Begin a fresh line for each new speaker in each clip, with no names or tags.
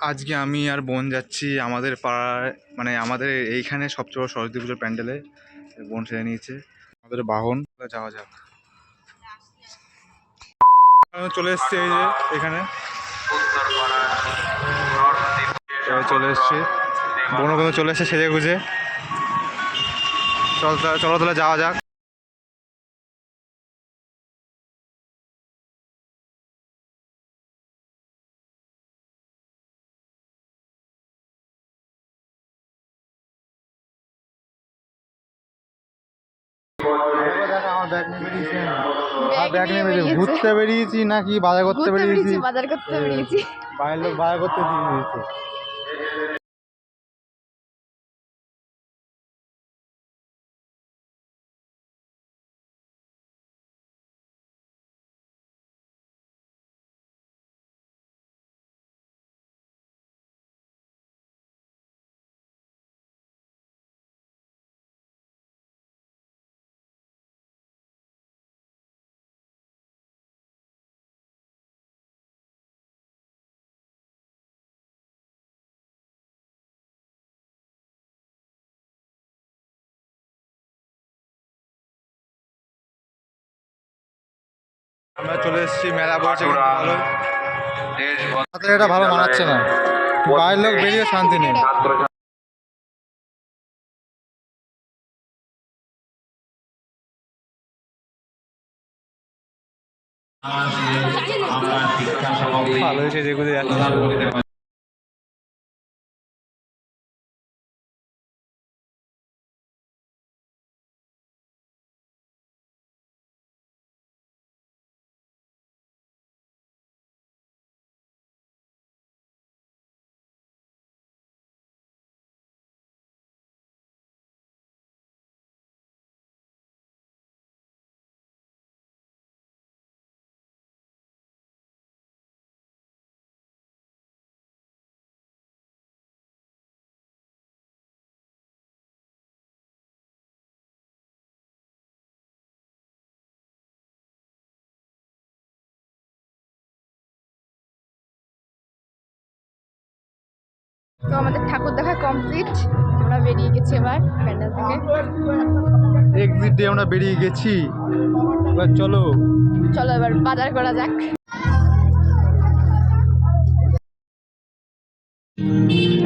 আজকে আমি আর বোন যাচ্ছি আমাদের পাড়ায়, মানে আমাদের এইখানে সবচেয়ে বড় সরস্বতী পুজোর প্যান্ডেলে। বোন সেরে নিয়েছে আমাদের বাহন। যাওয়া যাক। চলে এসছে এই যে এখানে চলে এসছে, বোনও কিন্তু চলে এসছে সেজে গুজে। চলো তাহলে যাওয়া যাক। ঘুরতে বেরিয়েছি নাকি বাজার করতে বেরিয়েছি? বাইরের লোক বাজার করতে দিয়ে দিয়েছে। আমরা চলে এসেছি, মেলা বলছে ভালো, এটা ভালো মানাচ্ছে না, বাইরের লোক বেরিয়ে শান্তি নেই। ভালো হয়েছে যেগুলো যাচ্ছে।
তো আমাদের ঠাকুর দেখা কমপ্লিট, আমরা বেরিয়ে গেছি এবার প্যান্ডেল থেকে।
এক্সিট দিয়ে আমরা বেরিয়ে গেছি, এবার চলো
এবার বাজার করা যাক।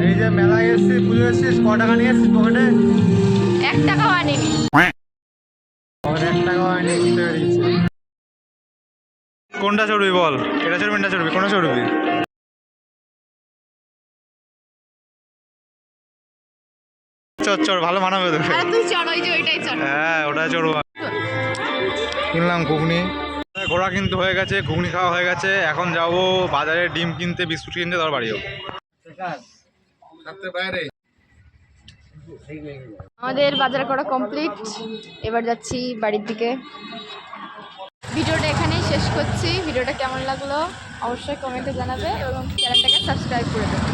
এই যে মেলায় এসেছি, পুজো এসেছিস, ক টাকা নিয়ে এসেছিস পকেটে?
1 টাকাও আনিনি।
1 টাকাও আনি, ঘুরতে বেরিয়েছি। কোনটা চড়বি বল? এটা চড়বি না চড়বি, কোনটা চড়বি? চর ভালো মানাবে তো।
তুই চড়, ওই যে ওইটাই চড়।
হ্যাঁ ওটাই চড়বো। কিনলাম ঘুগনি, ঘোরা কিন্তু হয়ে গেছে, ঘুগনি খাওয়া হয়ে গেছে। এখন যাবো বাজারে ডিম কিনতে, বিস্কুট কিনতে, তারপর বাড়ি যাবো।
আমাদের বাজার করা কমপ্লিট, এবার যাচ্ছি বাড়ির দিকে। ভিডিওটা এখানেই শেষ করছি। ভিডিওটা কেমন লাগলো অবশ্যই কমেন্টে জানাবে এবং চ্যানেলটাকে সাবস্ক্রাইব করে দেবে।